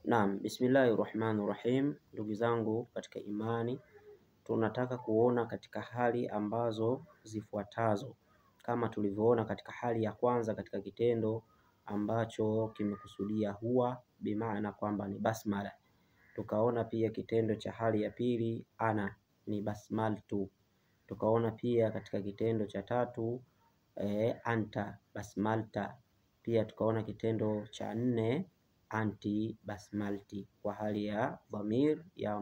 Naam, bismillahirrahmanirrahim. Ndugu zangu katika imani, tunataka kuona katika hali ambazo zifuatazo, kama tulivyoona katika hali ya kwanza katika kitendo ambacho kimekusudia huwa, bimaana kwamba ni basmala. Tukaona pia kitendo cha hali ya pili ana ni basmaltu. Tukaona pia katika kitendo cha tatu anta basmalta. Pia tukaona kitendo cha nne anti basmalti, kwa hali ya dhamir ya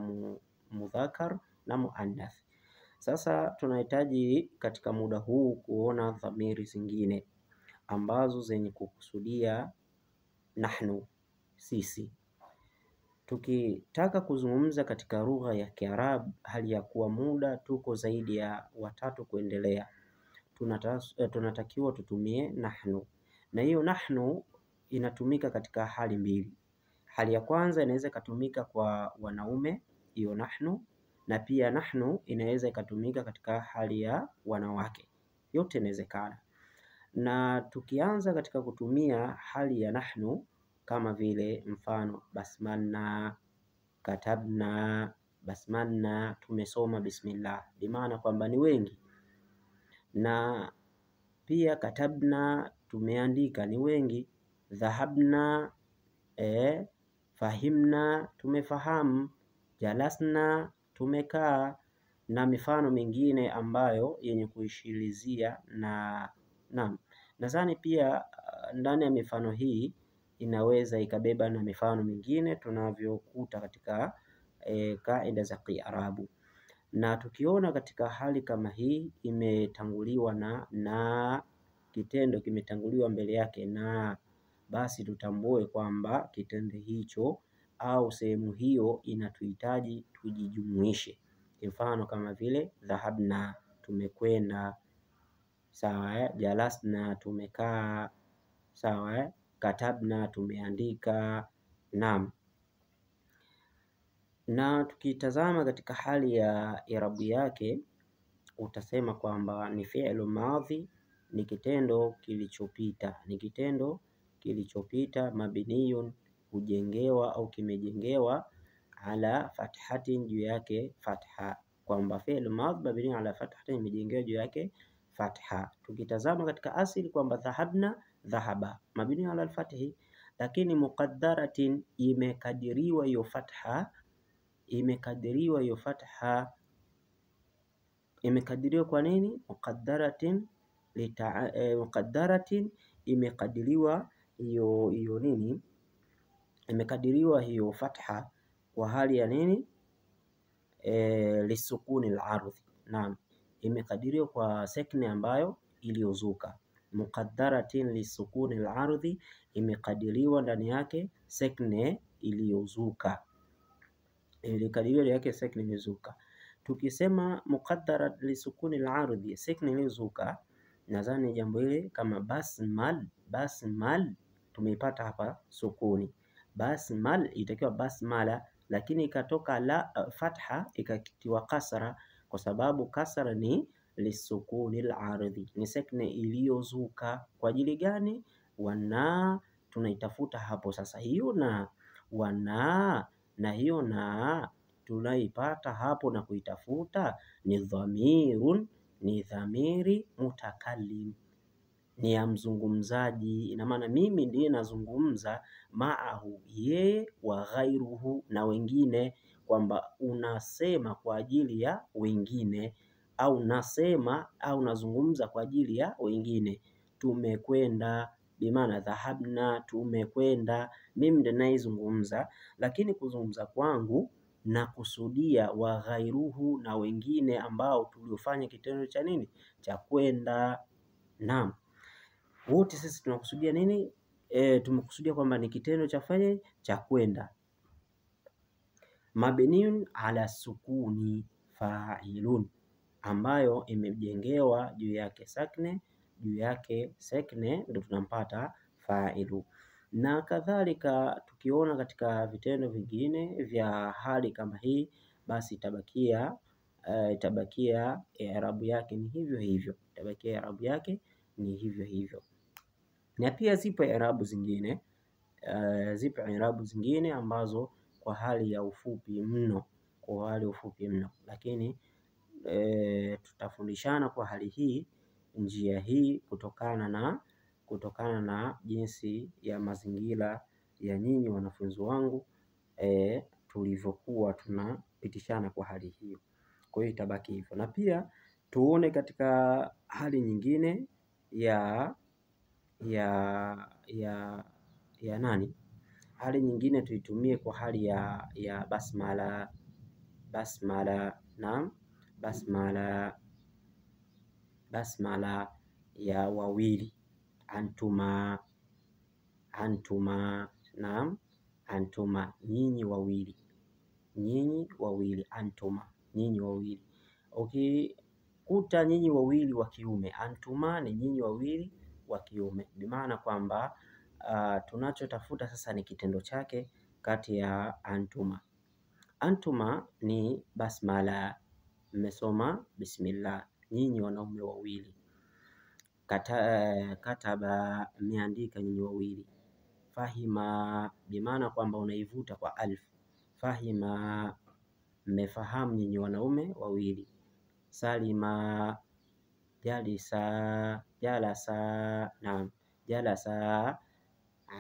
mudhakar na muannath. Sasa tunahitaji katika muda huu kuona dhamiri zingine ambazo zenye kukusudia nahnu, sisi. Tukitaka kuzungumza katika lugha ya Kiarabu hali ya kuwa muda tuko zaidi ya watatu kuendelea, tunatakiwa tutumie nahnu, na hiyo nahnu inatumika katika hali mbili. Hali ya kwanza inaweza ikatumika kwa wanaume, hiyo nahnu, na pia nahnu inaweza ikatumika katika hali ya wanawake, yote inawezekana. Na tukianza katika kutumia hali ya nahnu, kama vile mfano basmalna, katabna, basmalna, tumesoma bismillah, bimaana kwamba ni wengi. Na pia katabna, tumeandika, ni wengi. Dhahabna, fahimna, tumefahamu. Jalasna, tumekaa, na mifano mingine ambayo yenye kuishirizia na naam. Nadhani pia ndani ya mifano hii inaweza ikabeba na mifano mingine tunavyokuta katika kaida za Kiarabu. Na tukiona katika hali kama hii imetanguliwa na kitendo kimetanguliwa mbele yake, na basi tutambue kwamba kitendo hicho au sehemu hiyo inatuhitaji tujijumuishe. Mfano kama vile dhahabna, tumekwenda, sawa. Jalasna, tumekaa, sawa. Katabna, tumeandika, naam. Na tukitazama katika hali ya irabu yake utasema kwamba ni fi'lu madhi, ni kitendo kilichopita, ni kitendo kilichopita. Mabniyun, hujengewa au kimejengewa, ala fathatin, juu yake fatha, kwamba fi'lu madhi mabni ala fathatin, imejengewa juu yake fatha. Tukitazama katika asili kwamba dhahabna, dhahaba, mabni ala al-fathi, lakini muqaddaratin, imekadiriwa hiyo fatha, imekadiriwa hiyo fatha. Imekadiriwa kwa nini? Muqaddaratin muqaddaratin, imekadiriwa hiyo nini? Imekadiriwa hiyo fatha kwa hali ya nini? Lisukuni al-ardhi. Naam, imekadiriwa kwa sekne ambayo iliyozuka. Muqaddaratin lisukuni al-ardhi, imekadiriwa ndani yake sekne iliyozuka, ilikadiriwa yake sekne iliyozuka. Tukisema muqaddara lisukuni al-ardhi, sekne iliyozuka, nadhani jambo hili kama basmal, basmal tumeipata hapa sukuni. Basmal itakiwa basmala, lakini ikatoka la fatha ikakitiwa kasra, kwa sababu kasra ni lisukuni al-ardhi, ni sekne iliyozuka. Kwa ajili gani? Wana, tunaitafuta hapo sasa hiyo na wana, na hiyo na tunaipata hapo na kuitafuta ni dhamirun, ni dhamiri mutakallim, ni ya mzungumzaji. Ina maana mimi ndiye nazungumza, maahu, yeye, wa ghairuhu, na wengine, kwamba unasema kwa ajili ya wengine, au nasema au nazungumza kwa ajili ya wengine. Tumekwenda, bimaana dhahabna, tumekwenda, mimi ndiye naizungumza, lakini kuzungumza kwangu na kusudia wa ghairuhu, na wengine ambao tuliofanya kitendo cha nini? Cha kwenda. Naam, wote sisi tunakusudia nini? Tumekusudia kwamba ni kitendo cha fanye cha kwenda. Mabniun ala sukuni fa'ilun, ambayo imejengewa juu yake sakne, juu yake sekne, ndio tunampata fa'ilu. Na kadhalika tukiona katika vitendo vingine vya hali kama hii, basi itabakia i'rabu yake ni hivyo hivyo, itabakia i'rabu yake ni hivyo hivyo. Na pia zipo i'rabu zingine Zipo i'rabu zingine ambazo kwa hali ya ufupi mno, lakini tutafundishana kwa hali hii, njia hii, kutokana na jinsi ya mazingira ya nyinyi wanafunzi wangu tulivyokuwa tunapitishana kwa hali hiyo. Kwa hiyo itabaki hivyo, na pia tuone katika hali nyingine hali nyingine tuitumie kwa hali ya basmala ya wawili, antuma, naam, antuma, nyinyi wawili, antuma, nyinyi wawili. Ukikuta nyinyi wawili wa kiume, antuma ni nyinyi wawili wa kiume, bimaana kwamba tunachotafuta sasa ni kitendo chake kati ya antuma. Antuma ni basmala, mmesoma bismillah, nyinyi wanaume wawili. Kataba, mmeandika nyinyi wawili. Fahima, bimaana kwamba unaivuta kwa alif. Fahima, mmefahamu nyinyi wanaume wawili. Salima, jalasa, naam, jalasa.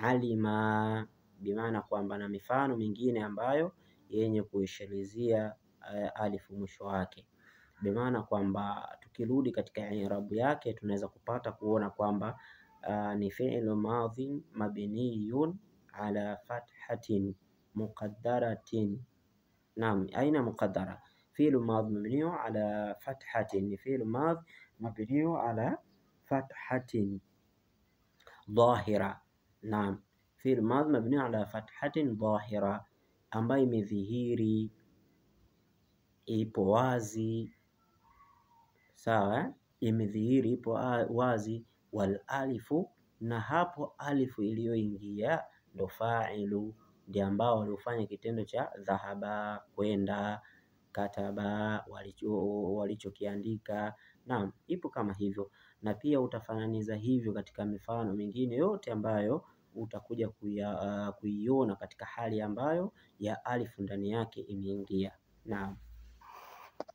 Alima, bimaana kwamba na mifano mingine ambayo yenye kuishirizia alifu mwisho wake, bimaana kwamba tukirudi katika i'rabu yake tunaweza kupata kuona kwamba ni fi'lu madhi mabniyun ala fathatin muqaddaratin. Naam, aina muqaddara, fi'lu madhi mabniyun ala fathatin, ni fi'lu madhi mabniyun ala fathatin dhahira. Naam, fi'lu madhi mabni ala fathatin dhahira, ambayo imedhihiri, ipo wazi. Sawa, imedhihiri, ipo wazi. Wal alifu, na hapo alifu iliyoingia ndo fa'ilu, ndio ambao waliofanya kitendo cha dhahaba, kwenda, kataba, walichokiandika. Naam, ipo kama hivyo, na pia utafananiza hivyo katika mifano mingine yote ambayo utakuja kuiona katika hali ambayo ya alifu ndani yake imeingia. Naam.